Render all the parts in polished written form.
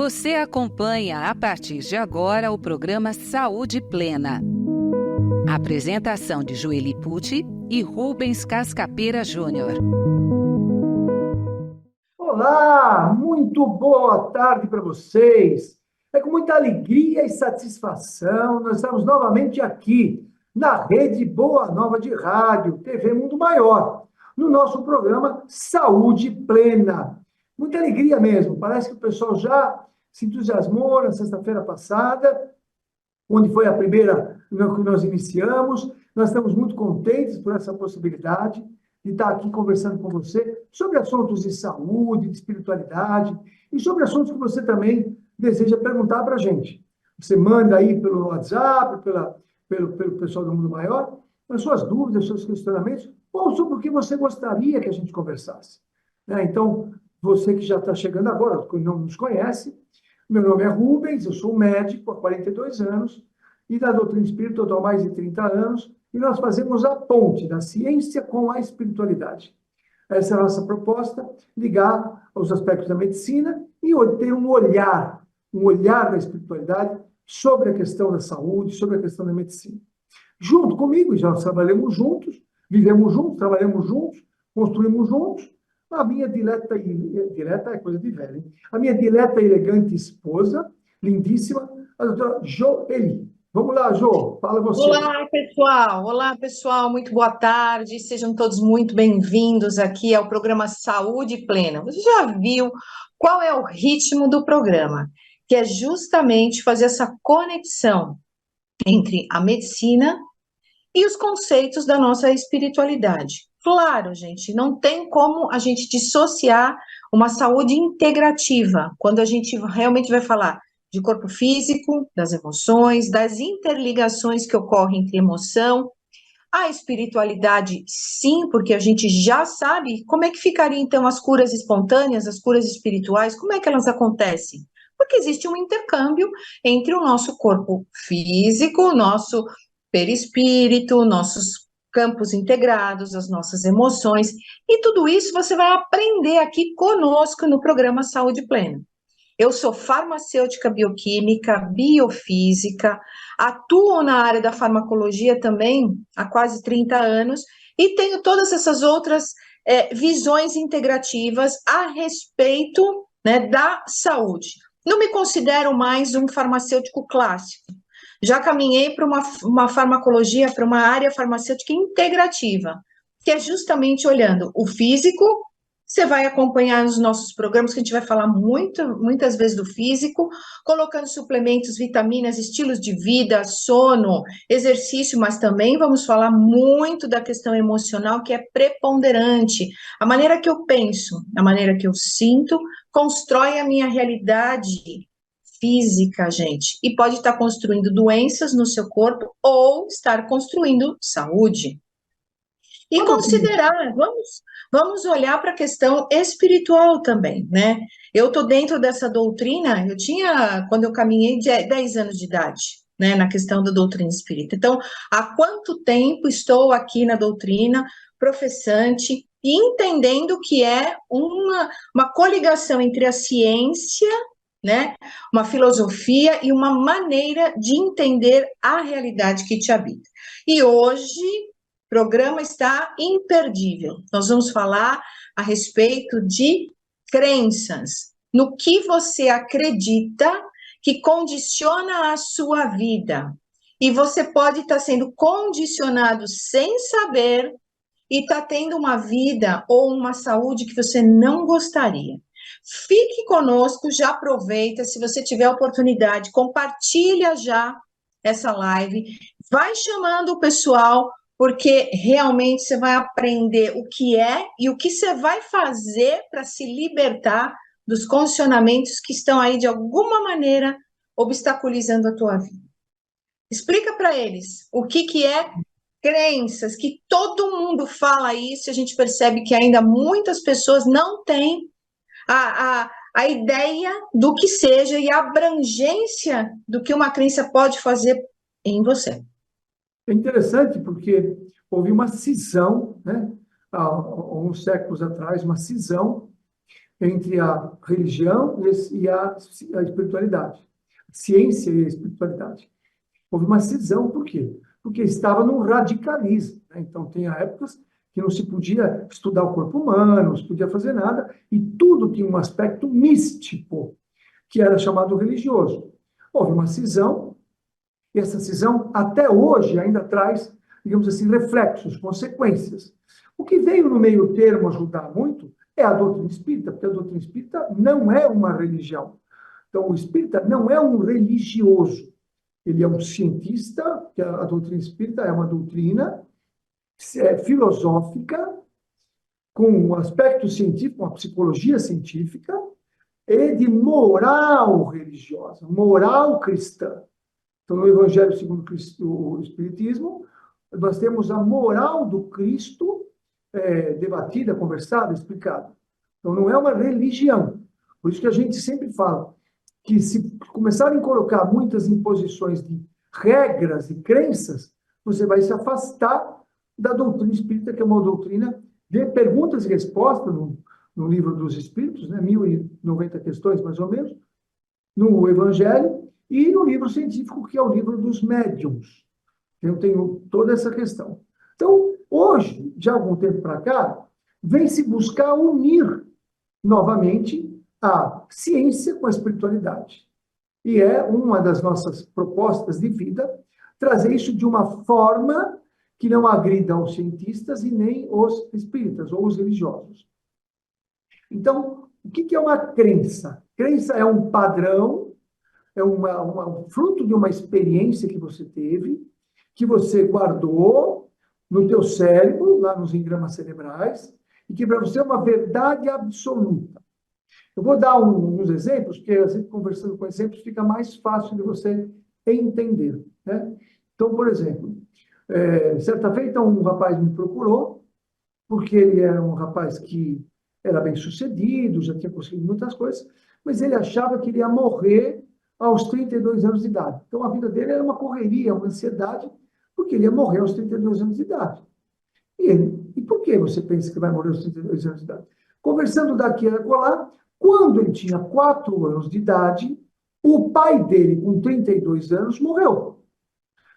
Você acompanha a partir de agora o programa Saúde Plena. Apresentação de Joeli Pucci e Rubens Cascapeira Júnior. Olá, muito boa tarde para vocês. É com muita alegria e satisfação nós estamos novamente aqui na Rede Boa Nova de Rádio, TV Mundo Maior, no nosso programa Saúde Plena. Muita alegria mesmo, parece que o pessoal já se entusiasmou na sexta-feira passada, onde foi a primeira que nós iniciamos. Nós estamos muito contentes por essa possibilidade de estar aqui conversando com você sobre assuntos de saúde, de espiritualidade e sobre assuntos que você também deseja perguntar para a gente. Você manda aí pelo WhatsApp, pelo pessoal do Mundo Maior, as suas dúvidas, os seus questionamentos, ou sobre o que você gostaria que a gente conversasse. Então, você que já está chegando agora, que não nos conhece, meu nome é Rubens, eu sou médico há 42 anos e da doutrina espírita há mais de 30 anos, e nós fazemos a ponte da ciência com a espiritualidade. Essa é a nossa proposta, ligar aos aspectos da medicina e ter um olhar da espiritualidade sobre a questão da saúde, sobre a questão da medicina. Junto comigo, já trabalhamos juntos, vivemos juntos, trabalhamos juntos, construímos juntos. A minha dileta é coisa de velho, hein? A minha dileta e elegante esposa, lindíssima, a doutora Joeli. Vamos lá, Jo, fala você. Olá, pessoal, muito boa tarde, sejam todos muito bem-vindos aqui ao programa Saúde Plena. Você já viu qual é o ritmo do programa? Que é justamente fazer essa conexão entre a medicina e os conceitos da nossa espiritualidade. Claro, gente, não tem como a gente dissociar uma saúde integrativa, quando a gente realmente vai falar de corpo físico, das emoções, das interligações que ocorrem entre emoção, a espiritualidade, sim, porque a gente já sabe como é que ficaria, então, as curas espontâneas, as curas espirituais, como é que elas acontecem? Porque existe um intercâmbio entre o nosso corpo físico, o nosso perispírito, nossos campos integrados, as nossas emoções, e tudo isso você vai aprender aqui conosco no programa Saúde Plena. Eu sou farmacêutica bioquímica, biofísica, atuo na área da farmacologia também há quase 30 anos e tenho todas essas outras visões integrativas a respeito, né, da saúde. Não me considero mais um farmacêutico clássico. Já caminhei para uma farmacologia, para uma área farmacêutica integrativa, que é justamente olhando o físico. Você vai acompanhar nos nossos programas, que a gente vai falar muitas vezes do físico, colocando suplementos, vitaminas, estilos de vida, sono, exercício, mas também vamos falar muito da questão emocional, que é preponderante. A maneira que eu penso, a maneira que eu sinto, constrói a minha realidade física, gente, e pode estar construindo doenças no seu corpo ou estar construindo saúde. E considerar, vamos olhar para a questão espiritual também, né? Eu estou dentro dessa doutrina, quando eu caminhei, 10 anos de idade, né, na questão da doutrina espírita. Então, há quanto tempo estou aqui na doutrina, professante, e entendendo que é uma coligação entre a ciência, né, uma filosofia e uma maneira de entender a realidade que te habita. E hoje o programa está imperdível. Nós vamos falar a respeito de crenças, no que você acredita que condiciona a sua vida. E você pode estar sendo condicionado sem saber e está tendo uma vida ou uma saúde que você não gostaria. Fique conosco, já aproveita, se você tiver oportunidade, compartilha já essa live, vai chamando o pessoal, porque realmente você vai aprender o que é e o que você vai fazer para se libertar dos condicionamentos que estão aí, de alguma maneira, obstaculizando a tua vida. Explica para eles o que é crenças, que todo mundo fala isso, e a gente percebe que ainda muitas pessoas não têm a ideia do que seja e a abrangência do que uma crença pode fazer em você. É interessante porque houve uma cisão, né, há uns séculos atrás, uma cisão entre a religião e a espiritualidade, a ciência e a espiritualidade. Houve uma cisão, por quê? Porque estava num radicalismo, né? Então, tem épocas que não se podia estudar o corpo humano, não se podia fazer nada, e tudo tinha um aspecto místico, que era chamado religioso. Houve uma cisão, e essa cisão, até hoje, ainda traz, digamos assim, reflexos, consequências. O que veio no meio termo ajudar muito é a doutrina espírita, porque a doutrina espírita não é uma religião. Então, o espírita não é um religioso, ele é um cientista, que a doutrina espírita é uma doutrina filosófica, com um aspecto científico, uma psicologia científica, e de moral religiosa, moral cristã. Então, no Evangelho segundo o Espiritismo, nós temos a moral do Cristo debatida, conversada, explicada. Então, não é uma religião. Por isso que a gente sempre fala que se começarem a colocar muitas imposições de regras e crenças, você vai se afastar da doutrina espírita, que é uma doutrina de perguntas e respostas, no livro dos Espíritos, né, 1090 questões, mais ou menos, no Evangelho, e no livro científico, que é o livro dos médiuns. Eu tenho toda essa questão. Então, hoje, de algum tempo para cá, vem se buscar unir novamente a ciência com a espiritualidade. E é uma das nossas propostas de vida trazer isso de uma forma que não agrida os cientistas e nem os espíritas ou os religiosos. Então, o que é uma crença? Crença é um padrão, é um fruto de uma experiência que você teve, que você guardou no teu cérebro, lá nos engramas cerebrais, e que para você é uma verdade absoluta. Eu vou dar uns exemplos, porque a gente conversando com exemplos fica mais fácil de você entender, né? Então, por exemplo, certa feita um rapaz me procurou, porque ele era um rapaz que era bem sucedido, já tinha conseguido muitas coisas, mas ele achava que ele ia morrer aos 32 anos de idade. Então, a vida dele era uma correria, uma ansiedade, porque ele ia morrer aos 32 anos de idade. E por que você pensa que vai morrer aos 32 anos de idade? Conversando daqui a acolá, quando ele tinha 4 anos de idade, o pai dele, com 32 anos, morreu.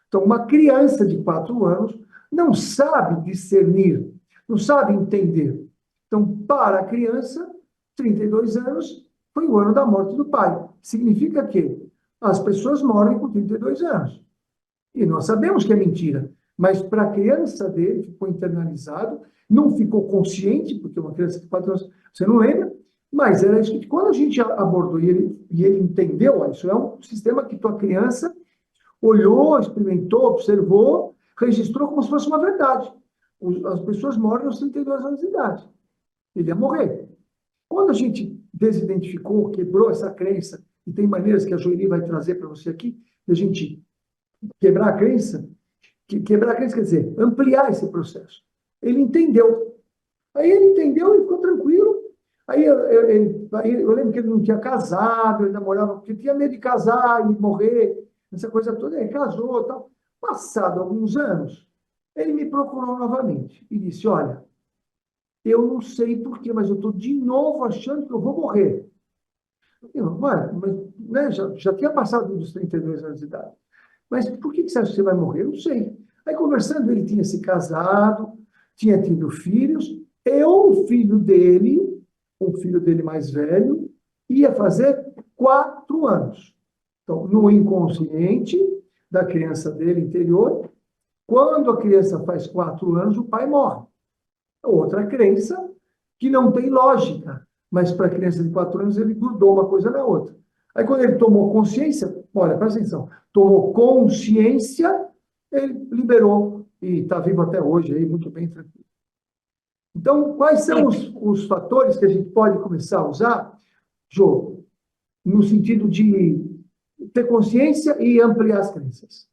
Então, uma criança de 4 anos não sabe discernir, não sabe entender. Então, para a criança, 32 anos foi o ano da morte do pai. Significa que as pessoas morrem com 32 anos. E nós sabemos que é mentira, mas para a criança dele ficou internalizado, não ficou consciente, porque uma criança de 4 anos, você não lembra, mas era isso que quando a gente abordou e ele entendeu, isso é um sistema que tua criança olhou, experimentou, observou, registrou como se fosse uma verdade. As pessoas morrem aos 32 anos de idade. Ele ia morrer. Quando a gente desidentificou, quebrou essa crença, e tem maneiras que a Joeli vai trazer para você aqui, de a gente quebrar a crença, quebrar a crença quer dizer ampliar esse processo. Ele entendeu. Aí ele entendeu e ficou tranquilo. Aí eu lembro que ele não tinha casado, ele namorava, porque tinha medo de casar e morrer, essa coisa toda. Ele casou e tal. Passado alguns anos, ele me procurou novamente e disse, olha, eu não sei porquê, mas eu estou de novo achando que eu vou morrer. Mas né, já tinha passado dos 32 anos de idade. Mas por que você acha que você vai morrer? Eu não sei. Aí, conversando, ele tinha se casado, tinha tido filhos, e o filho dele mais velho, ia fazer 4 anos. Então, no inconsciente da criança dele interior, quando a criança faz 4 anos, o pai morre. Outra crença que não tem lógica, mas para a criança de 4 anos ele grudou uma coisa na outra. Aí quando ele tomou consciência, olha, presta atenção, tomou consciência, ele liberou e está vivo até hoje, aí, muito bem tranquilo. Então, quais são os fatores que a gente pode começar a usar, Jô, no sentido de ter consciência e ampliar as crenças?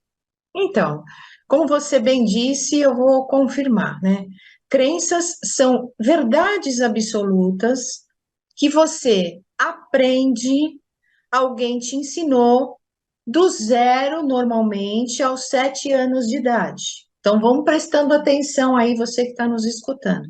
Então, como você bem disse, eu vou confirmar, né? Crenças são verdades absolutas que você aprende, alguém te ensinou do 0, normalmente, aos 7 anos de idade. Então, vamos prestando atenção aí, você que está nos escutando.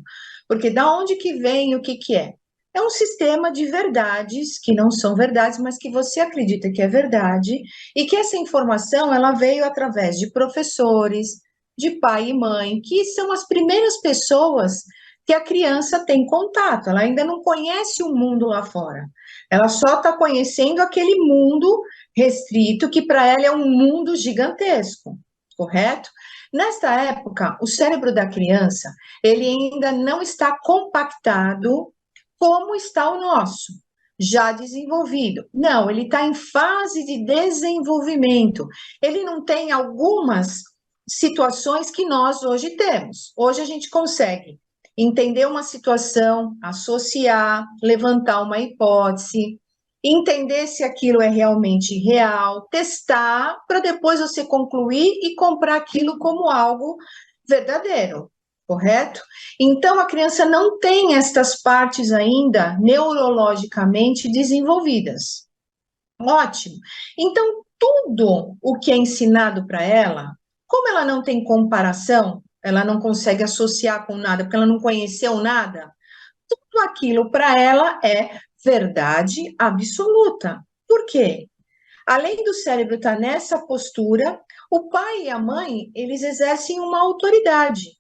Porque da onde que vem o que que é? é um sistema de verdades que não são verdades, mas que você acredita que é verdade, e que essa informação ela veio através de professores, de pai e mãe, que são as primeiras pessoas que a criança tem contato. Ela ainda não conhece o mundo lá fora. Ela só está conhecendo aquele mundo restrito, que para ela é um mundo gigantesco, correto? Nesta época, o cérebro da criança, ele ainda não está compactado como está o nosso, já desenvolvido. Não, ele está em fase de desenvolvimento. Ele não tem algumas situações que nós hoje temos. Hoje a gente consegue entender uma situação, associar, levantar uma hipótese, entender se aquilo é realmente real, testar, para depois você concluir e comprar aquilo como algo verdadeiro, correto? Então, a criança não tem estas partes ainda neurologicamente desenvolvidas. Ótimo. Então, tudo o que é ensinado para ela, como ela não tem comparação, ela não consegue associar com nada, porque ela não conheceu nada, tudo aquilo para ela é verdade absoluta. Por quê? Além do cérebro estar nessa postura, o pai e a mãe, eles exercem uma autoridade.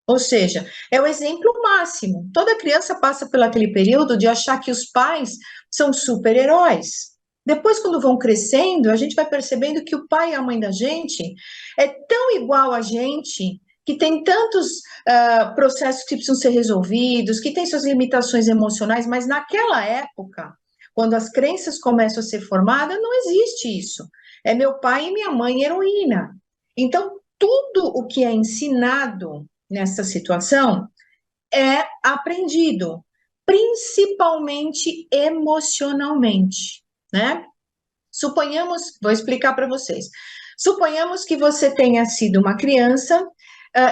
Ou seja, é o exemplo máximo. Toda criança passa por aquele período de achar que os pais são super-heróis. Depois, quando vão crescendo, a gente vai percebendo que o pai e a mãe da gente é tão igual a gente, que tem tantos processos que precisam ser resolvidos, que tem suas limitações emocionais, mas naquela época, quando as crenças começam a ser formadas, não existe isso. É meu pai e minha mãe heroína. Então, tudo o que é ensinado nessa situação é aprendido, principalmente emocionalmente, né? Suponhamos, vou explicar para vocês. Suponhamos que você tenha sido uma criança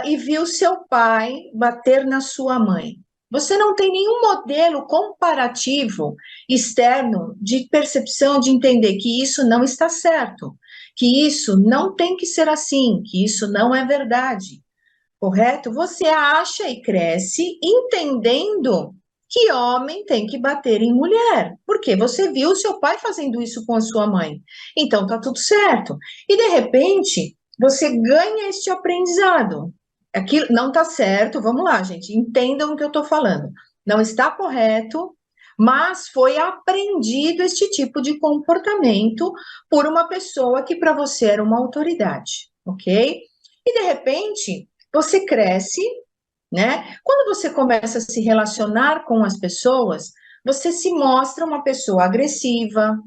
e viu seu pai bater na sua mãe. Você não tem nenhum modelo comparativo externo de percepção de entender que isso não está certo, que isso não tem que ser assim, que isso não é verdade. Correto? Você acha e cresce entendendo que homem tem que bater em mulher, porque você viu o seu pai fazendo isso com a sua mãe. Então tá tudo certo. E de repente, você ganha este aprendizado. Aquilo não tá certo, vamos lá, gente, entendam o que eu tô falando. Não está correto, mas foi aprendido este tipo de comportamento por uma pessoa que para você era uma autoridade, ok? E de repente, você cresce, né? Quando você começa a se relacionar com as pessoas, você se mostra uma pessoa agressiva,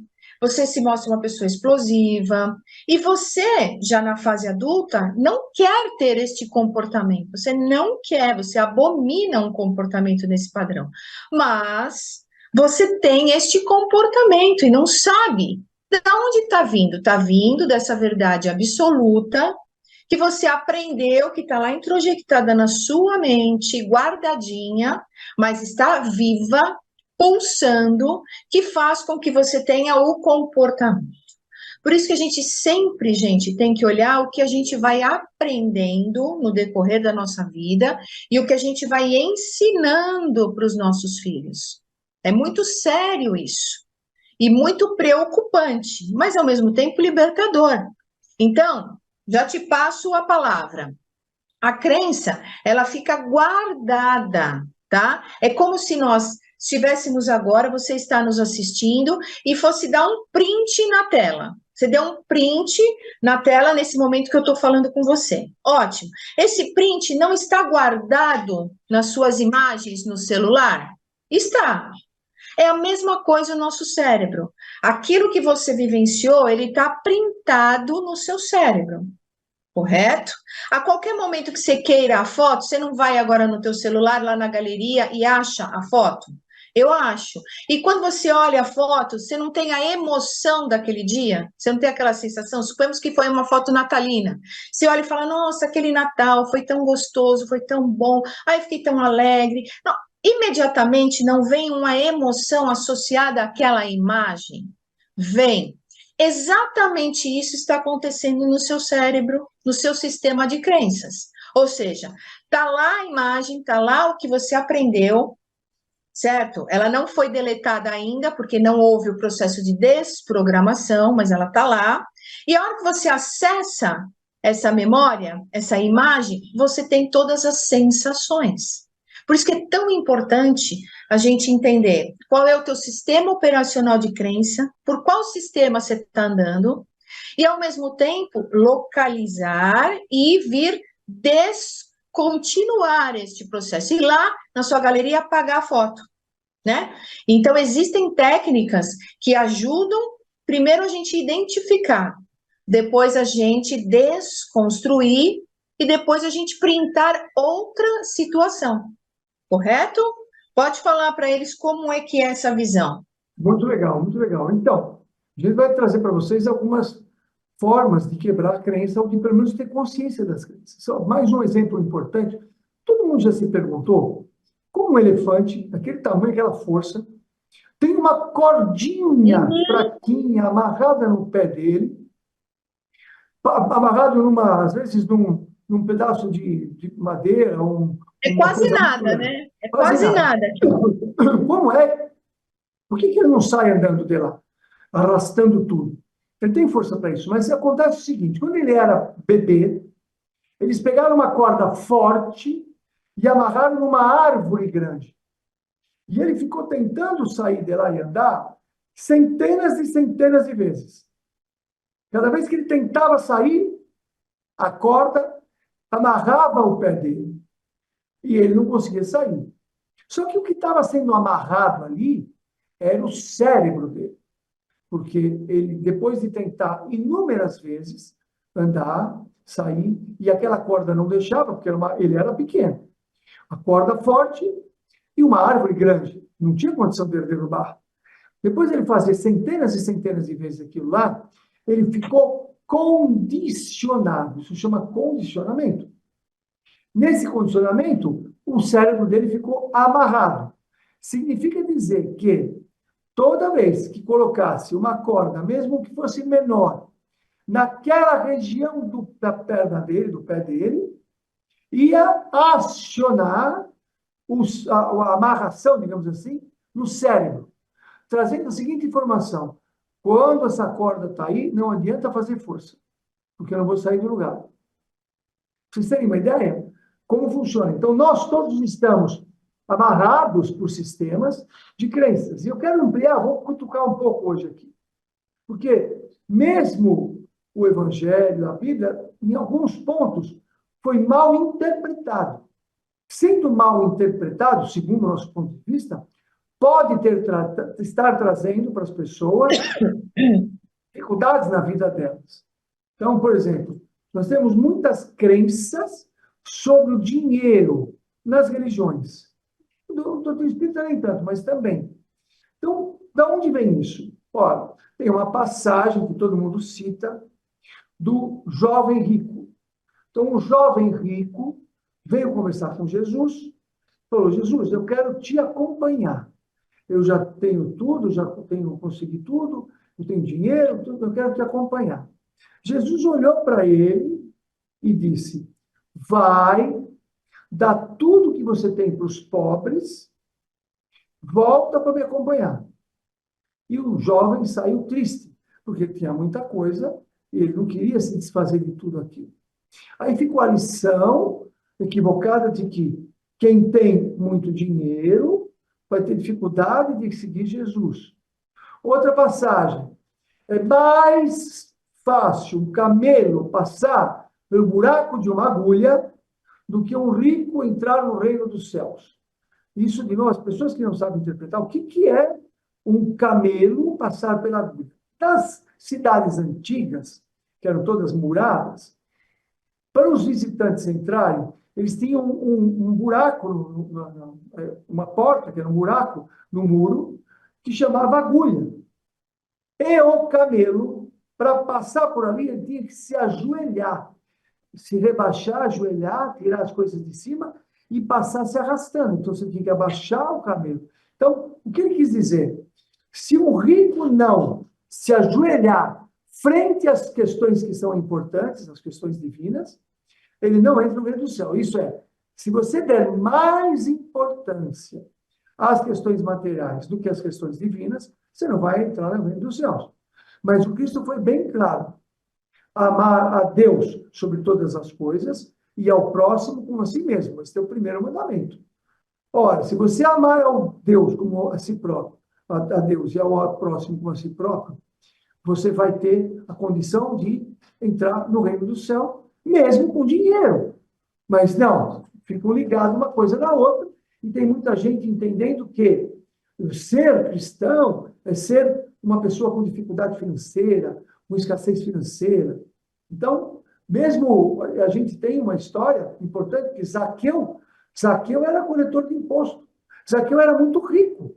você se mostra uma pessoa explosiva, e você, já na fase adulta, não quer ter este comportamento, você não quer, você abomina um comportamento nesse padrão, mas você tem este comportamento e não sabe de onde está vindo. Está vindo dessa verdade absoluta que você aprendeu, que está lá introjectada na sua mente, guardadinha, mas está viva, pulsando, que faz com que você tenha o comportamento. Por isso que a gente sempre, gente, tem que olhar o que a gente vai aprendendo no decorrer da nossa vida e o que a gente vai ensinando para os nossos filhos. É muito sério isso. E muito preocupante, mas ao mesmo tempo libertador. Então, já te passo a palavra. A crença, ela fica guardada, tá? É como se nós estivéssemos agora, você está nos assistindo, e fosse dar um print na tela. Você deu um print na tela nesse momento que eu estou falando com você. Ótimo. Esse print não está guardado nas suas imagens no celular? Está. É a mesma coisa o nosso cérebro. Aquilo que você vivenciou, ele está printado no seu cérebro, correto? A qualquer momento que você queira a foto, você não vai agora no teu celular, lá na galeria, e acha a foto? Eu acho. E quando você olha a foto, você não tem a emoção daquele dia? Você não tem aquela sensação? Suponhamos que foi uma foto natalina. Você olha e fala, nossa, aquele Natal foi tão gostoso, foi tão bom, ai, fiquei tão alegre. Não, imediatamente não vem uma emoção associada àquela imagem? Vem. Exatamente isso está acontecendo no seu cérebro, no seu sistema de crenças. Ou seja, está lá a imagem, está lá o que você aprendeu, certo? Ela não foi deletada ainda, porque não houve o processo de desprogramação, mas ela está lá. E a hora que você acessa essa memória, essa imagem, você tem todas as sensações. Por isso que é tão importante a gente entender qual é o teu sistema operacional de crença, por qual sistema você está andando, e, ao mesmo tempo, localizar e vir descontinuar este processo. Ir lá na sua galeria apagar a foto, né? Então, existem técnicas que ajudam, primeiro, a gente identificar, depois a gente desconstruir e depois a gente printar outra situação, correto? Pode falar para eles como é que é essa visão. Muito legal, muito legal. Então, a gente vai trazer para vocês algumas formas de quebrar a crença ou de, pelo menos, ter consciência das crenças. Só mais um exemplo importante. Todo mundo já se perguntou como um elefante, daquele tamanho, aquela força, tem uma cordinha fraquinha amarrada no pé dele, amarrado às vezes, num pedaço de madeira. É quase nada, né? É quase nada. Como é? Por que ele não sai andando de lá, arrastando tudo? Ele tem força para isso, mas acontece o seguinte: quando ele era bebê, eles pegaram uma corda forte e amarraram numa árvore grande. E ele ficou tentando sair de lá e andar centenas e centenas de vezes. Cada vez que ele tentava sair, a corda amarrava o pé dele e ele não conseguia sair. Só que o que estava sendo amarrado ali era o cérebro dele. Porque ele, depois de tentar inúmeras vezes andar, sair, e aquela corda não deixava, porque ele era pequeno. A corda forte e uma árvore grande. Não tinha condição de derrubar. Depois ele fazia centenas e centenas de vezes aquilo lá, ele ficou condicionado. Isso chama condicionamento. Nesse condicionamento, o cérebro dele ficou amarrado. Significa dizer que toda vez que colocasse uma corda, mesmo que fosse menor, naquela região da perna dele, do pé dele, ia acionar a amarração, digamos assim, no cérebro, trazendo a seguinte informação: quando essa corda está aí, não adianta fazer força, porque eu não vou sair do lugar. Pra vocês terem uma ideia como funciona. Então, nós todos estamos amarrados por sistemas de crenças. E eu quero ampliar, vou cutucar um pouco hoje aqui. Porque mesmo o Evangelho, a Bíblia, em alguns pontos, foi mal interpretado. Sendo mal interpretado, segundo o nosso ponto de vista, pode estar trazendo para as pessoas dificuldades na vida delas. Então, por exemplo, nós temos muitas crenças sobre o dinheiro nas religiões. Do doutrina espírita nem tanto, mas também. Então, da onde vem isso? Olha, tem uma passagem que todo mundo cita do jovem rico. Então, o jovem rico veio conversar com Jesus, falou: Jesus, eu quero te acompanhar. Eu já tenho tudo, consegui tudo, eu tenho dinheiro, tudo, eu quero te acompanhar. Jesus olhou para ele e disse: vai, dá tudo que você tem para os pobres, volta para me acompanhar. E o jovem saiu triste, porque tinha muita coisa e ele não queria se desfazer de tudo aquilo. Aí ficou a lição equivocada de que quem tem muito dinheiro vai ter dificuldade de seguir Jesus. Outra passagem: é mais fácil um camelo passar pelo buraco de uma agulha do que um rico entrar no reino dos céus. Isso, de novo, as pessoas que não sabem interpretar, o que é um camelo passar pela agulha? Das cidades antigas, que eram todas muradas, para os visitantes entrarem, eles tinham um buraco, uma porta, que era um buraco no muro, que chamava agulha. E o camelo, para passar por ali, ele tinha que se ajoelhar, se rebaixar, ajoelhar, tirar as coisas de cima e passar se arrastando. Então, você tinha que abaixar o camelo. Então, o que ele quis dizer? Se um rico não se ajoelhar frente às questões que são importantes, as questões divinas, ele não entra no reino do céu. Isso é, se você der mais importância as questões materiais do que as questões divinas, você não vai entrar no reino dos céus. Mas o Cristo foi bem claro. Amar a Deus sobre todas as coisas e ao próximo como a si mesmo. Esse é o primeiro mandamento. Ora, se você amar ao Deus como a si próprio, a Deus e ao próximo como a si próprio, você vai ter a condição de entrar no reino do céu, mesmo com dinheiro. Mas não, ficam ligados uma coisa na outra, e tem muita gente entendendo que ser cristão é ser uma pessoa com dificuldade financeira, com escassez financeira. Então, mesmo a gente tem uma história importante que Zaqueu era coletor de imposto. Zaqueu era muito rico.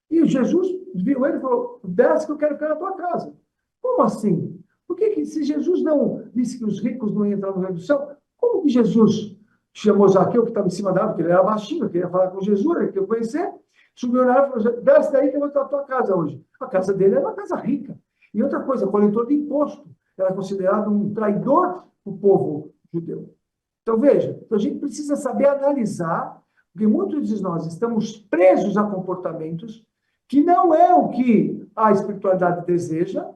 E Jesus viu ele e falou, desce que eu quero ficar na tua casa. Como assim? Por que se Jesus não disse que os ricos não iam entrar no reino do céu, como que Jesus chamou Zaqueu, que estava em cima da árvore, porque ele era baixinho, eu queria falar com Jesus, ele queria conhecer, subiu na árvore e falou, desce daí que eu vou estar na tua casa hoje. A casa dele era uma casa rica. E outra coisa, coletor de imposto. Era considerado um traidor para o povo judeu. Então, veja, a gente precisa saber analisar, porque muitos de nós estamos presos a comportamentos que não é o que a espiritualidade deseja,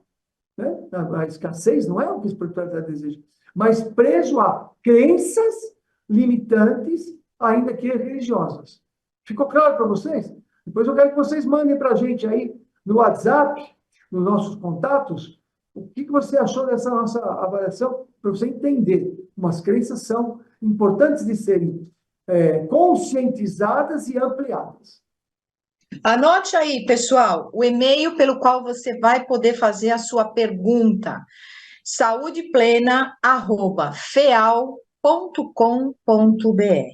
né? A escassez não é o que a espiritualidade deseja, mas preso a crenças limitantes, ainda que religiosas. Ficou claro para vocês? Depois eu quero que vocês mandem para a gente aí no WhatsApp, nos nossos contatos, o que você achou dessa nossa avaliação, para você entender como as crenças são importantes de serem conscientizadas e ampliadas. Anote aí, pessoal, o e-mail pelo qual você vai poder fazer a sua pergunta. saudeplena@feal.com.br.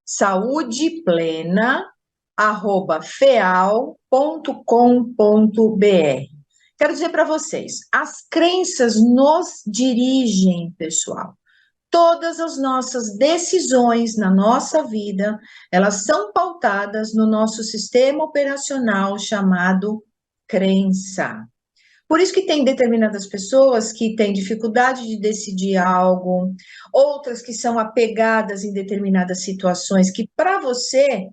saudeplena@feal.com.br. Quero dizer para vocês, as crenças nos dirigem, pessoal. Todas as nossas decisões na nossa vida, elas são pautadas no nosso sistema operacional chamado crença. Por isso que tem determinadas pessoas que têm dificuldade de decidir algo, outras que são apegadas em determinadas situações, que para você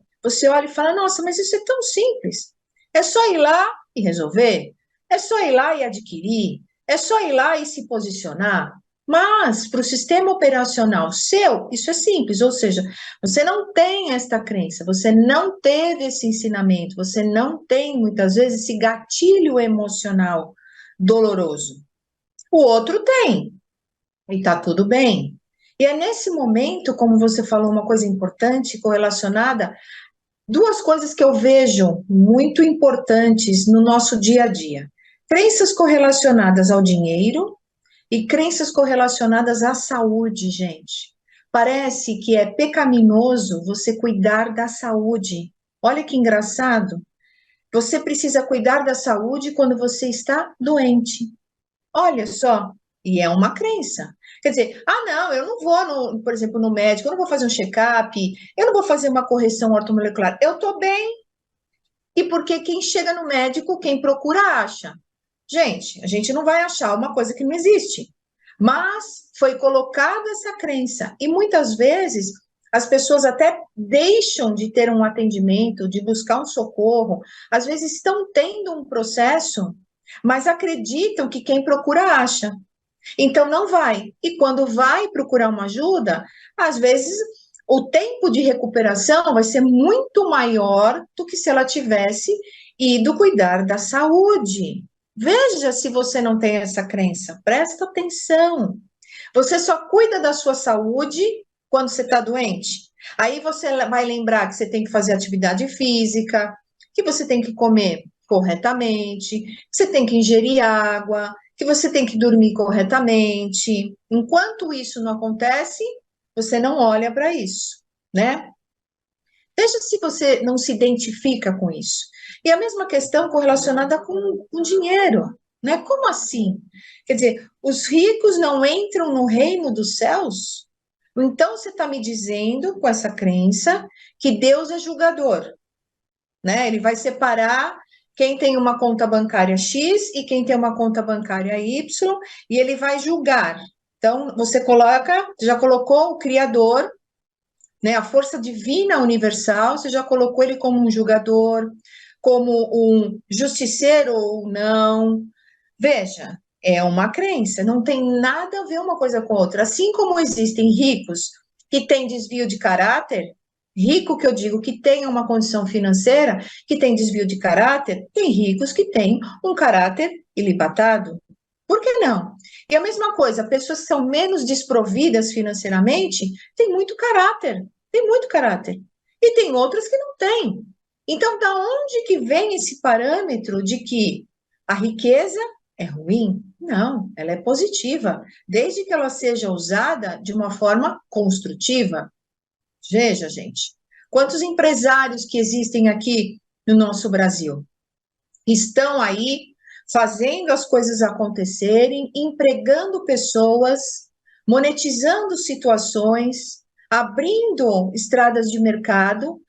olha e fala, nossa, mas isso é tão simples. É só ir lá e resolver, é só ir lá e adquirir, é só ir lá e se posicionar. Mas, para o sistema operacional seu, isso é simples, ou seja, você não tem esta crença, você não teve esse ensinamento, você não tem, muitas vezes, esse gatilho emocional doloroso. O outro tem, e tá tudo bem. E é nesse momento, como você falou, uma coisa importante, correlacionada, duas coisas que eu vejo muito importantes no nosso dia a dia. Crenças correlacionadas ao dinheiro e crenças correlacionadas à saúde, gente. Parece que é pecaminoso você cuidar da saúde. Olha que engraçado. Você precisa cuidar da saúde quando você está doente. Olha só, e é uma crença. Quer dizer, não, eu não vou, por exemplo, no médico, eu não vou fazer um check-up, eu não vou fazer uma correção ortomolecular. Eu estou bem. E porque quem chega no médico, quem procura, acha. Gente, a gente não vai achar uma coisa que não existe. Mas foi colocada essa crença. E muitas vezes as pessoas até deixam de ter um atendimento, de buscar um socorro. Às vezes estão tendo um processo, mas acreditam que quem procura acha. Então não vai. E quando vai procurar uma ajuda, às vezes o tempo de recuperação vai ser muito maior do que se ela tivesse ido cuidar da saúde. Veja se você não tem essa crença, presta atenção. Você só cuida da sua saúde quando você está doente. Aí você vai lembrar que você tem que fazer atividade física, que você tem que comer corretamente, que você tem que ingerir água, que você tem que dormir corretamente. Enquanto isso não acontece, você não olha para isso, né? Veja se você não se identifica com isso. E a mesma questão correlacionada com dinheiro, né? Como assim? Quer dizer, os ricos não entram no reino dos céus? Então, você está me dizendo, com essa crença, que Deus é julgador, né? Ele vai separar quem tem uma conta bancária X e quem tem uma conta bancária Y, e ele vai julgar. Então, você já colocou o Criador né? A força divina universal, você já colocou ele como um julgador, como um justiceiro ou não. Veja, é uma crença, não tem nada a ver uma coisa com outra. Assim como existem ricos que têm desvio de caráter, rico que eu digo que tem uma condição financeira que tem desvio de caráter, tem ricos que têm um caráter ilibatado. Por que não? E a mesma coisa, pessoas que são menos desprovidas financeiramente têm muito caráter, têm muito caráter. E tem outras que não têm. Então, da onde que vem esse parâmetro de que a riqueza é ruim? Não, ela é positiva, desde que ela seja usada de uma forma construtiva. Veja, gente, quantos empresários que existem aqui no nosso Brasil estão aí fazendo as coisas acontecerem, empregando pessoas, monetizando situações, abrindo estradas de mercado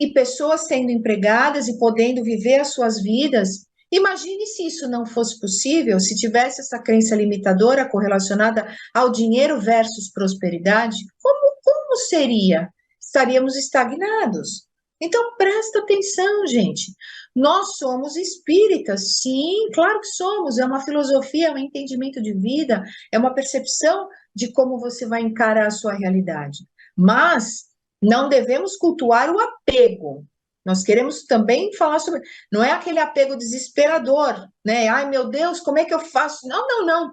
e pessoas sendo empregadas e podendo viver as suas vidas. Imagine se isso não fosse possível, se tivesse essa crença limitadora correlacionada ao dinheiro versus prosperidade, como seria? Estaríamos estagnados. Então, presta atenção, gente. Nós somos espíritas, sim, claro que somos. É uma filosofia, é um entendimento de vida, é uma percepção de como você vai encarar a sua realidade. Mas não devemos cultuar o apego. Nós queremos também falar sobre. Não é aquele apego desesperador, né? Ai, meu Deus, como é que eu faço? Não, não, não.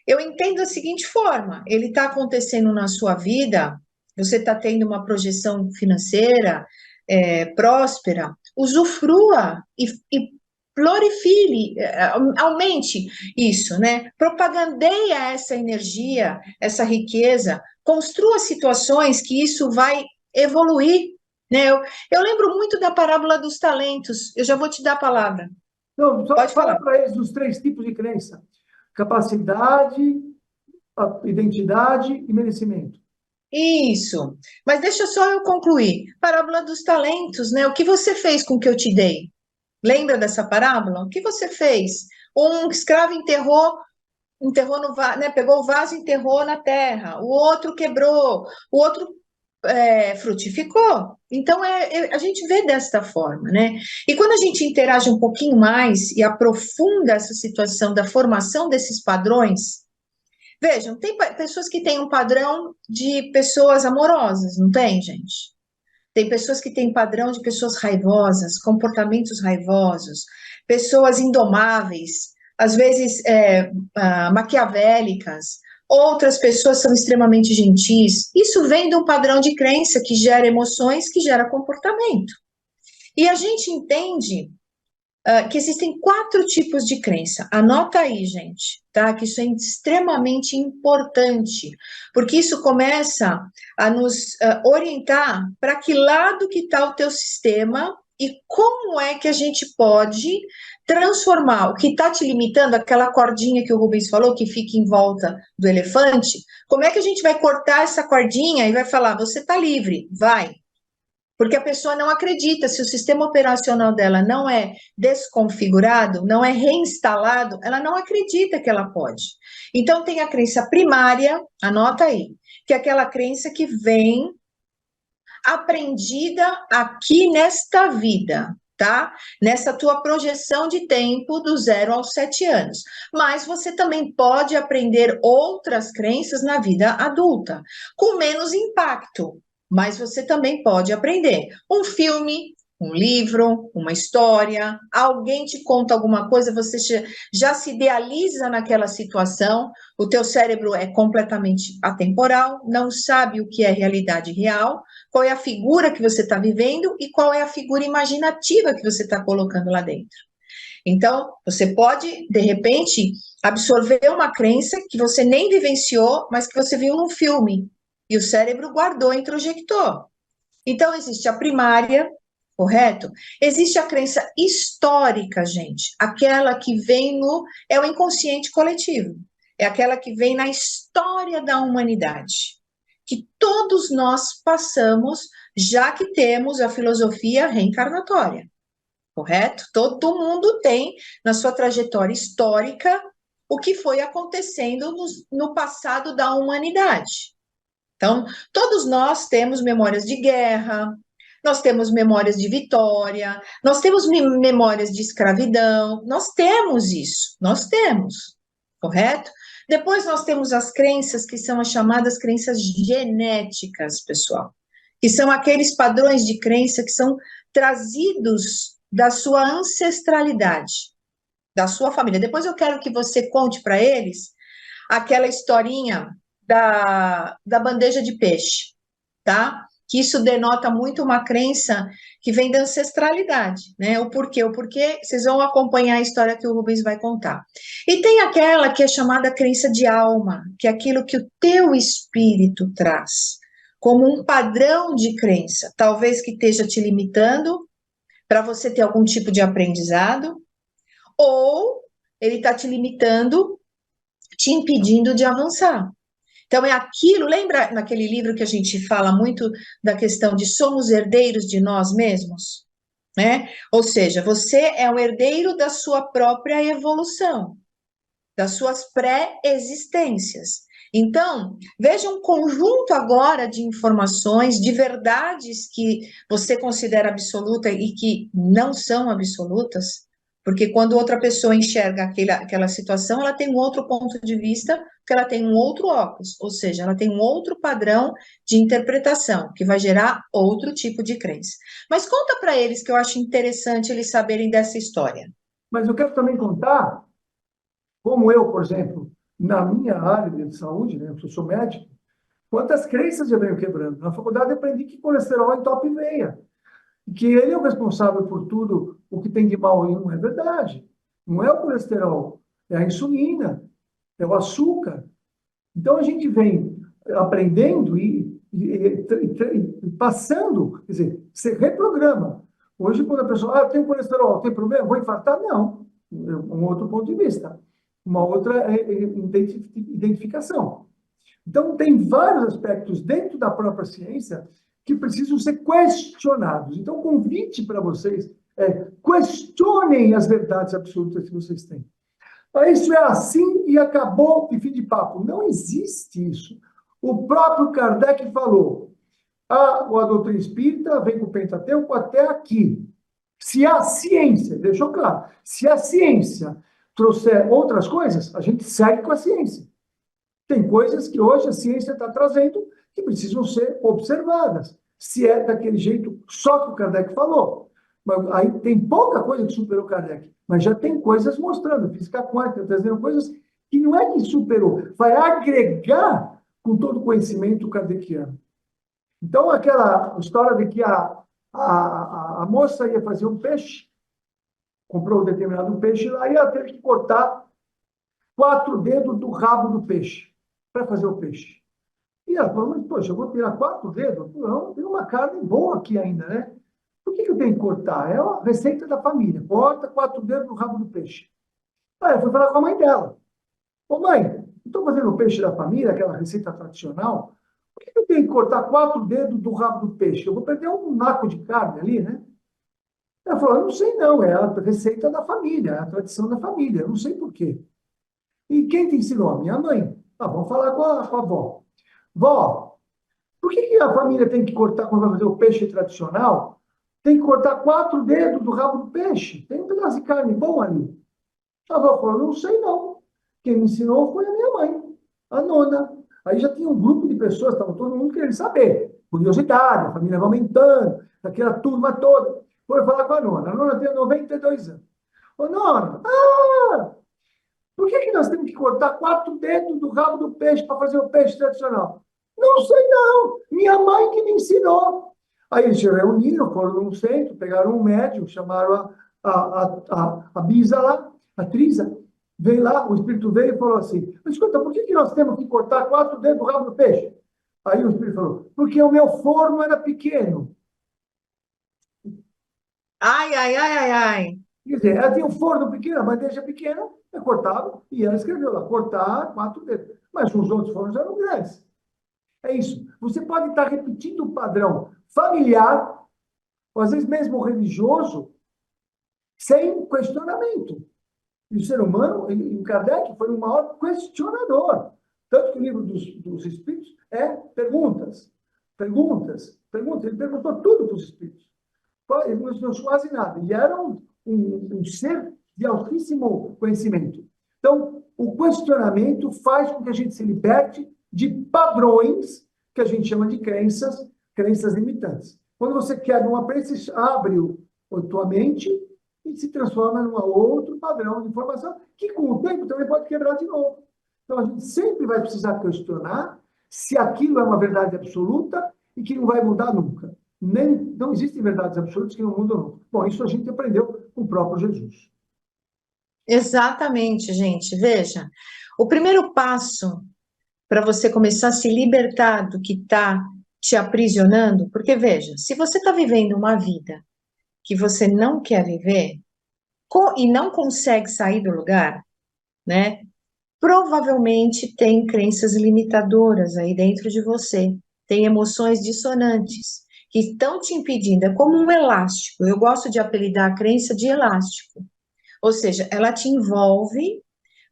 Eu entendo da seguinte forma: ele está acontecendo na sua vida, você está tendo uma projeção financeira próspera, usufrua e glorifique, aumente isso, né? Propagandeia essa energia, essa riqueza, construa situações que isso vai evoluir, né? Eu lembro muito da parábola dos talentos, eu já vou te dar a palavra. Então, só Pode fala falar. para eles os três tipos de crença: capacidade, identidade e merecimento. Isso. Mas deixa só eu concluir. Parábola dos talentos, né? O que você fez com o que eu te dei? Lembra dessa parábola? O que você fez? Um escravo enterrou no vaso, né? Pegou o vaso e enterrou na terra. O outro quebrou, o outro frutificou. Então, a gente vê desta forma, né? E quando a gente interage um pouquinho mais e aprofunda essa situação da formação desses padrões, vejam, tem pessoas que têm um padrão de pessoas amorosas, não tem, gente? Tem pessoas que têm padrão de pessoas raivosas, comportamentos raivosos, pessoas indomáveis, às vezes maquiavélicas. Outras pessoas são extremamente gentis. Isso vem de um padrão de crença que gera emoções, que gera comportamento. E a gente entende que existem 4 tipos de crença. Anota aí, gente, tá? Que isso é extremamente importante, porque isso começa a nos orientar para que lado que está o teu sistema e como é que a gente pode transformar o que está te limitando, aquela cordinha que o Rubens falou, que fica em volta do elefante, como é que a gente vai cortar essa cordinha e vai falar, você está livre, vai. Porque a pessoa não acredita, se o sistema operacional dela não é desconfigurado, não é reinstalado, ela não acredita que ela pode. Então, tem a crença primária, anota aí, que é aquela crença que vem aprendida aqui nesta vida, tá? Nessa tua projeção de tempo do 0 aos 7 anos. Mas você também pode aprender outras crenças na vida adulta, com menos impacto. Mas você também pode aprender. Um filme, um livro, uma história, alguém te conta alguma coisa, você já se idealiza naquela situação, o teu cérebro é completamente atemporal, não sabe o que é realidade real, qual é a figura que você está vivendo e qual é a figura imaginativa que você está colocando lá dentro. Então, você pode, de repente, absorver uma crença que você nem vivenciou, mas que você viu num filme, e o cérebro guardou e introjectou. Então, existe a primária, correto? Existe a crença histórica, gente, aquela que vem é o inconsciente coletivo, é aquela que vem na história da humanidade, que todos nós passamos, já que temos a filosofia reencarnatória, correto? Todo mundo tem, na sua trajetória histórica, o que foi acontecendo no passado da humanidade. Então, todos nós temos memórias de guerra, nós temos memórias de vitória, nós temos memórias de escravidão, nós temos isso, nós temos, correto? Depois nós temos as crenças que são as chamadas crenças genéticas, pessoal, que são aqueles padrões de crença que são trazidos da sua ancestralidade, da sua família. Depois eu quero que você conte para eles aquela historinha da bandeja de peixe, tá? Que isso denota muito uma crença que vem da ancestralidade, né? O porquê? O porquê, vocês vão acompanhar a história que o Rubens vai contar. E tem aquela que é chamada crença de alma, que é aquilo que o teu espírito traz, como um padrão de crença, talvez que esteja te limitando para você ter algum tipo de aprendizado, ou ele está te limitando, te impedindo de avançar. Então, é aquilo, lembra naquele livro que a gente fala muito da questão de somos herdeiros de nós mesmos? Né? Ou seja, você é um herdeiro da sua própria evolução, das suas pré-existências. Então, veja um conjunto agora de informações, de verdades que você considera absoluta e que não são absolutas, porque quando outra pessoa enxerga aquela situação, ela tem um outro ponto de vista, porque ela tem um outro óculos, ou seja, ela tem um outro padrão de interpretação, que vai gerar outro tipo de crença. Mas conta para eles que eu acho interessante eles saberem dessa história. Mas eu quero também contar como eu, por exemplo, na minha área de saúde, né, eu sou médico, quantas crenças eu venho quebrando. Na faculdade eu aprendi que colesterol entope veia, e que ele é o responsável por tudo o que tem de mal em não é verdade. Não é o colesterol, é a insulina, é o açúcar. Então a gente vem aprendendo e passando, quer dizer, você reprograma. Hoje, quando a pessoa, eu tenho colesterol, tem problema, vou infartar? Não. Um outro ponto de vista, uma outra identificação. Então, tem vários aspectos dentro da própria ciência que precisam ser questionados. Então, o convite para vocês é questionem as verdades absolutas que vocês têm. Isso é assim e acabou e fim de papo. Não existe isso. O próprio Kardec falou, a doutrina espírita vem com o Pentateuco até aqui. Se a ciência, deixou claro, se a ciência trouxer outras coisas, a gente segue com a ciência. Tem coisas que hoje a ciência está trazendo que precisam ser observadas. Se é daquele jeito só que o Kardec falou. Mas aí tem pouca coisa que superou o Kardec, mas já tem coisas mostrando, física quântica, trazendo coisas que não é que superou, vai agregar com todo o conhecimento kardeciano. Então, aquela história de que a moça ia fazer um peixe, comprou um determinado peixe lá e ela teve que cortar 4 dedos do rabo do peixe para fazer o peixe. E ela falou, mas, poxa, eu vou tirar 4 dedos? Não, tem uma carne boa aqui ainda, né? Por que eu tenho que cortar? É a receita da família. Corta 4 dedos do rabo do peixe. Aí eu fui falar com a mãe dela. Ô mãe, eu estou fazendo o peixe da família, aquela receita tradicional. Por que eu tenho que cortar 4 dedos do rabo do peixe? Eu vou perder um naco de carne ali, né? Ela falou, eu não sei não, é a receita da família, é a tradição da família, eu não sei por quê. E quem te ensinou? A minha mãe. Ah, vamos falar com a avó. Vó, por que a família tem que cortar, quando vai fazer o peixe tradicional, tem que cortar 4 dedos do rabo do peixe? Tem um pedaço de carne bom ali. A avó falou, não sei não. Quem me ensinou foi a minha mãe, a nona. Aí já tinha um grupo de pessoas, estava todo mundo querendo saber. Curiosidade, a família vai aumentando, aquela turma toda. Foi falar com a nona tem 92 anos. Ô, nona, por que nós temos que cortar 4 dedos do rabo do peixe para fazer o peixe tradicional? Não sei não, minha mãe que me ensinou. Aí eles se reuniram, foram num centro, pegaram um médium, chamaram a Bisa lá, a Trisa, veio lá, o espírito veio e falou assim, mas escuta, por que nós temos que cortar 4 dedos do rabo do peixe? Aí o espírito falou, porque o meu forno era pequeno. Ai, ai, ai, ai, ai. Quer dizer, ela tinha um forno pequeno, a bandeja pequena, ela cortava, e ela escreveu lá, cortar 4 dedos. Mas os outros fornos eram grandes. É isso. Você pode estar repetindo o padrão familiar, ou às vezes mesmo religioso, sem questionamento. E o ser humano, o Kardec, foi o maior questionador. Tanto que o livro dos Espíritos É perguntas, perguntas, perguntas. Ele perguntou tudo para os espíritos. Ele não ensinou quase nada. E era um ser de altíssimo conhecimento. Então, o questionamento faz com que a gente se liberte de padrões que a gente chama de crenças limitantes. Quando você quebra uma crença, você abre a tua mente e se transforma num outro padrão de informação que, com o tempo, também pode quebrar de novo. Então, a gente sempre vai precisar questionar se aquilo é uma verdade absoluta e que não vai mudar nunca. Não existem verdades absolutas que não mudam nunca. Bom, isso a gente aprendeu com o próprio Jesus. Exatamente, gente. Veja, o primeiro passo para você começar a se libertar do que está te aprisionando, porque veja, se você está vivendo uma vida que você não quer viver e não consegue sair do lugar, né? Provavelmente tem crenças limitadoras aí dentro de você, tem emoções dissonantes que estão te impedindo, é como um elástico. Eu gosto de apelidar a crença de elástico. Ou seja, ela te envolve,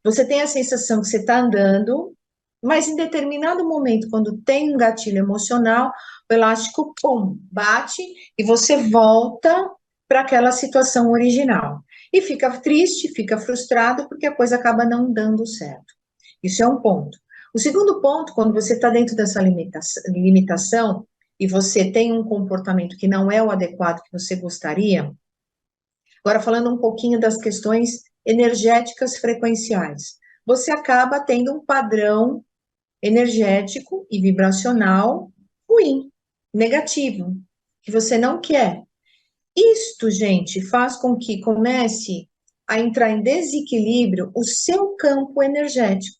você tem a sensação que você está andando, mas em determinado momento, quando tem um gatilho emocional, o elástico, pum, bate e você volta para aquela situação original. E fica triste, fica frustrado, porque a coisa acaba não dando certo. Isso é um ponto. O segundo ponto, quando você está dentro dessa limitação e você tem um comportamento que não é o adequado que você gostaria, agora, falando um pouquinho das questões energéticas frequenciais, você acaba tendo um padrão energético e vibracional ruim, negativo, que você não quer. Isto, gente, faz com que comece a entrar em desequilíbrio o seu campo energético.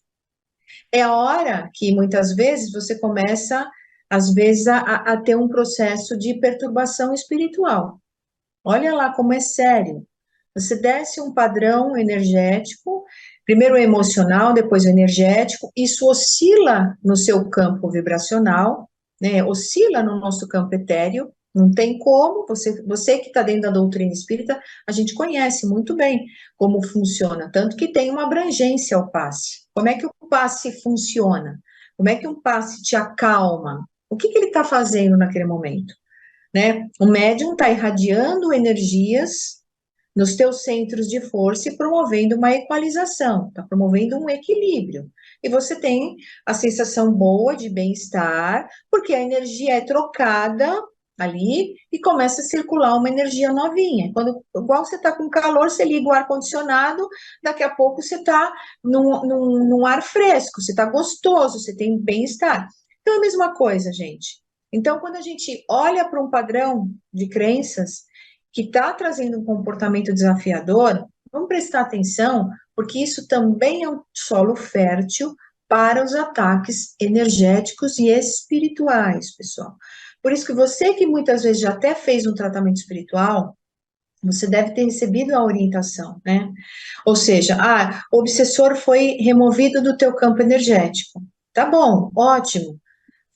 É a hora que, muitas vezes, você começa, às vezes, a ter um processo de perturbação espiritual. Olha lá como é sério. Você desce um padrão energético, primeiro o emocional, depois o energético, isso oscila no seu campo vibracional, né? Oscila no nosso campo etéreo, não tem como, você que está dentro da doutrina espírita, a gente conhece muito bem como funciona, tanto que tem uma abrangência ao passe. Como é que o passe funciona? Como é que um passe te acalma? O que ele está fazendo naquele momento? Né? O médium está irradiando energias nos teus centros de força e promovendo uma equalização, está promovendo um equilíbrio. E você tem a sensação boa de bem-estar, porque a energia é trocada ali e começa a circular uma energia novinha. Quando, igual você está com calor, você liga o ar-condicionado, daqui a pouco você está num ar fresco, você está gostoso, você tem bem-estar. Então é a mesma coisa, gente. Então, quando a gente olha para um padrão de crenças que está trazendo um comportamento desafiador, vamos prestar atenção, porque isso também é um solo fértil para os ataques energéticos e espirituais, pessoal. Por isso que você que muitas vezes já até fez um tratamento espiritual, você deve ter recebido a orientação, né? Ou seja, o obsessor foi removido do teu campo energético. Tá bom, ótimo.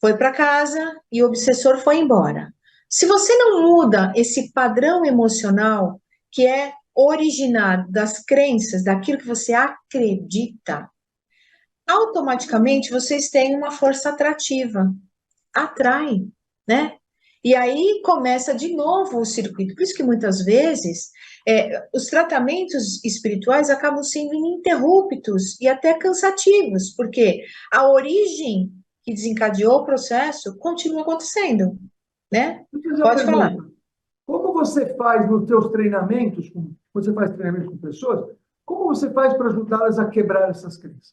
Foi para casa e o obsessor foi embora. Se você não muda esse padrão emocional, que é originado das crenças, daquilo que você acredita, automaticamente vocês têm uma força atrativa. Atrai, né? E aí começa de novo o circuito. Por isso que muitas vezes os tratamentos espirituais acabam sendo ininterruptos e até cansativos, porque a origem que desencadeou o processo continua acontecendo, né? Pode falar. Como você faz nos seus treinamentos, quando você faz treinamento com pessoas, como você faz para ajudá-las a quebrar essas crenças?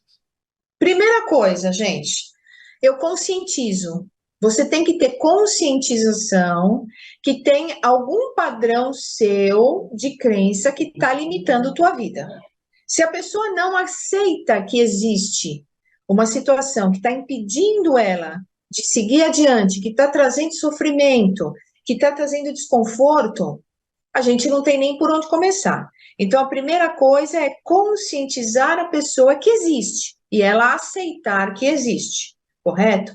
Primeira coisa, gente, eu conscientizo. Você tem que ter conscientização que tem algum padrão seu de crença que está limitando a tua vida. Se a pessoa não aceita que existe uma situação que está impedindo ela de seguir adiante, que está trazendo sofrimento, que está trazendo desconforto, a gente não tem nem por onde começar. Então, a primeira coisa é conscientizar a pessoa que existe e ela aceitar que existe, correto?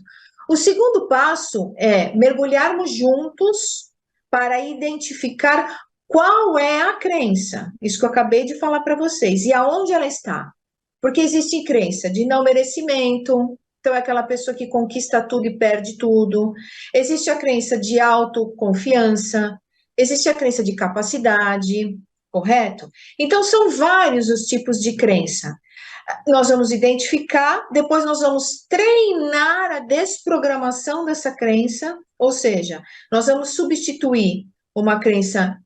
O segundo passo é mergulharmos juntos para identificar qual é a crença, isso que eu acabei de falar para vocês, e aonde ela está. Porque existe crença de não merecimento, então é aquela pessoa que conquista tudo e perde tudo. Existe a crença de autoconfiança, existe a crença de capacidade, correto? Então, são vários os tipos de crença. Nós vamos identificar, depois nós vamos treinar a desprogramação dessa crença, ou seja, nós vamos substituir uma crença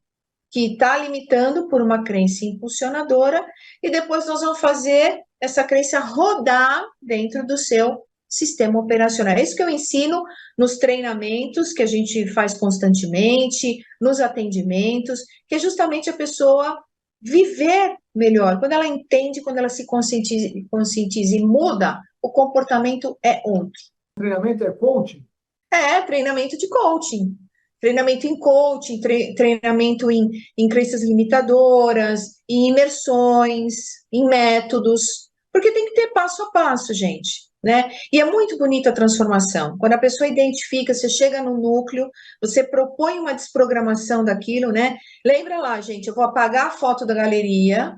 que está limitando por uma crença impulsionadora, e depois nós vamos fazer essa crença rodar dentro do seu sistema operacional. É isso que eu ensino nos treinamentos que a gente faz constantemente, nos atendimentos, que é justamente a pessoa viver melhor. Quando ela entende, quando ela se conscientiza e muda, o comportamento é outro. Treinamento é coaching? É, treinamento de coaching. Treinamento em coaching, treinamento em crenças limitadoras, em imersões, em métodos, porque tem que ter passo a passo, gente, né? E é muito bonita a transformação. Quando a pessoa identifica, você chega no núcleo, você propõe uma desprogramação daquilo, né? Lembra lá, gente, eu vou apagar a foto da galeria,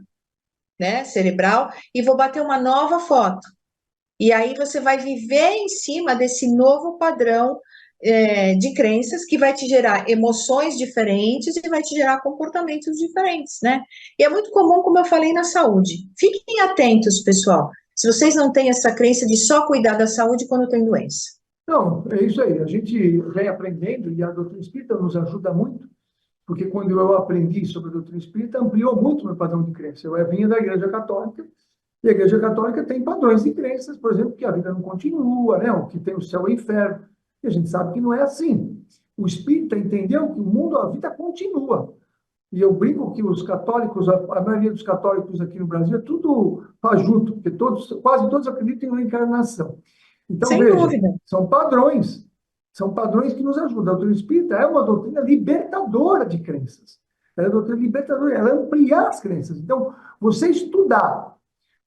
né, cerebral, e vou bater uma nova foto. E aí você vai viver em cima desse novo padrão de crenças que vai te gerar emoções diferentes e vai te gerar comportamentos diferentes, né? E é muito comum, como eu falei, na saúde. Fiquem atentos, pessoal, se vocês não têm essa crença de só cuidar da saúde quando tem doença. Não, é isso aí. A gente vem aprendendo e a doutrina espírita nos ajuda muito, porque quando eu aprendi sobre a doutrina espírita, ampliou muito meu padrão de crença. Eu vinha da Igreja Católica, e a Igreja Católica tem padrões de crenças, por exemplo, que a vida não continua, né? O que tem o céu e o inferno. E a gente sabe que não é assim. O espírita entendeu que o mundo, a vida continua. E eu brinco que os católicos, a maioria dos católicos aqui no Brasil, é tudo fajuto, porque quase todos acreditam em reencarnação. Então, Sem veja, dúvida. são padrões que nos ajudam. A doutrina espírita é uma doutrina libertadora de crenças. Ela é uma doutrina libertadora, ela amplia as crenças. Então, você estudar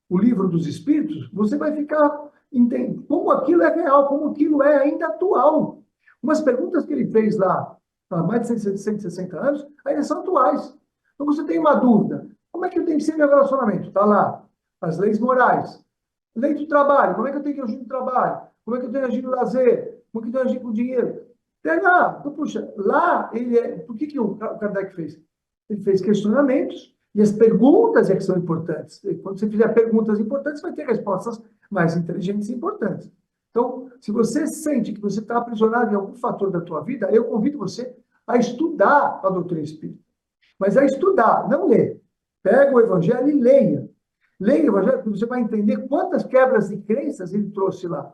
o livro dos Espíritos, você vai ficar entendendo como aquilo é real, como aquilo é ainda atual. Umas perguntas que ele fez lá há mais de 160 anos, ainda são atuais. Então, você tem uma dúvida. Como é que eu tenho que ser meu relacionamento? Está lá. As leis morais. Lei do trabalho. Como é que eu tenho que agir no trabalho? Como é que eu tenho que agir no lazer? Como é que eu tenho que agir com o dinheiro? Tem lá. Então, puxa, lá ele é... Por que o Kardec fez? Ele fez questionamentos e as perguntas é que são importantes. E quando você fizer perguntas importantes, vai ter respostas mais inteligentes e importantes. Então, se você sente que você está aprisionado em algum fator da tua vida, eu convido você a estudar a doutrina espírita. Mas a estudar, não ler. Pega o Evangelho e leia. Leia o Evangelho, porque você vai entender quantas quebras de crenças ele trouxe lá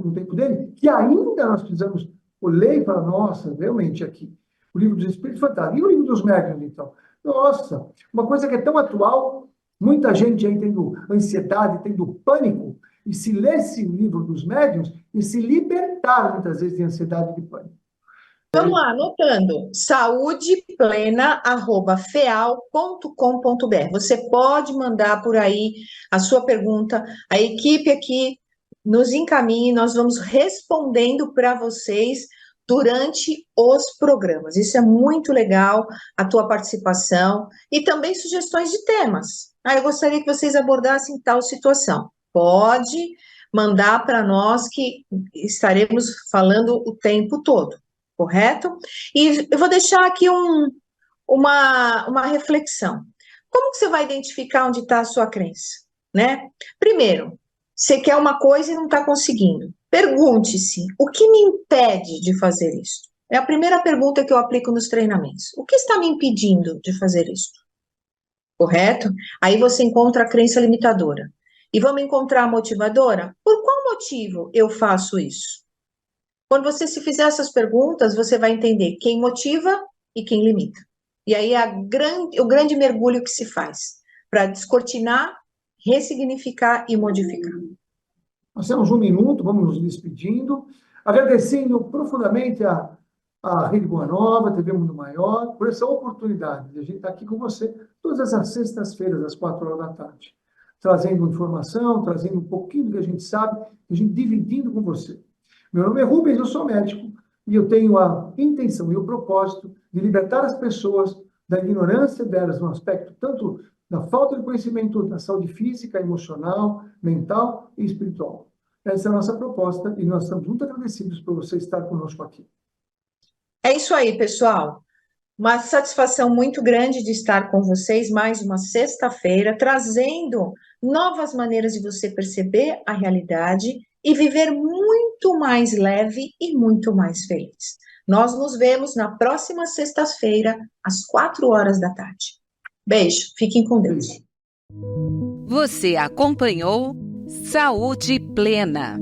no tempo dele, que ainda nós precisamos ler e falar, nossa, realmente aqui. O livro dos Espíritos foi fantástico. E o livro dos Médiuns, então? Nossa, uma coisa que é tão atual, muita gente aí tendo ansiedade, tendo pânico, e se lesse o livro dos médiuns e se libertar muitas vezes de ansiedade e de pânico. Vamos lá, anotando, saudeplena@feal.com.br. Você pode mandar por aí a sua pergunta, a equipe aqui nos encaminha, nós vamos respondendo para vocês durante os programas. Isso é muito legal, a tua participação e também sugestões de temas. Eu gostaria que vocês abordassem tal situação. Pode mandar para nós que estaremos falando o tempo todo, correto? E eu vou deixar aqui uma reflexão. Como que você vai identificar onde está a sua crença, né? Primeiro, você quer uma coisa e não está conseguindo. Pergunte-se, o que me impede de fazer isso? É a primeira pergunta que eu aplico nos treinamentos. O que está me impedindo de fazer isso? Correto? Aí você encontra a crença limitadora. E vamos encontrar a motivadora? Por qual motivo eu faço isso? Quando você se fizer essas perguntas, você vai entender quem motiva e quem limita. E aí é o grande mergulho que se faz para descortinar, ressignificar e modificar. Nós temos 1 minuto, vamos nos despedindo, agradecendo profundamente a Rede Boa Nova, TV Mundo Maior, por essa oportunidade de a gente estar aqui com você todas as sextas-feiras, às 4h, trazendo informação, trazendo um pouquinho do que a gente sabe, a gente dividindo com você. Meu nome é Rubens, eu sou médico, e eu tenho a intenção e o propósito de libertar as pessoas da ignorância delas no aspecto tanto da falta de conhecimento da saúde física, emocional, mental e espiritual. Essa é a nossa proposta e nós estamos muito agradecidos por você estar conosco aqui. É isso aí, pessoal. Uma satisfação muito grande de estar com vocês mais uma sexta-feira, trazendo novas maneiras de você perceber a realidade e viver muito mais leve e muito mais feliz. Nós nos vemos na próxima sexta-feira, às 4 horas da tarde. Beijo, fiquem com Deus. Beijo. Você acompanhou Saúde Plena.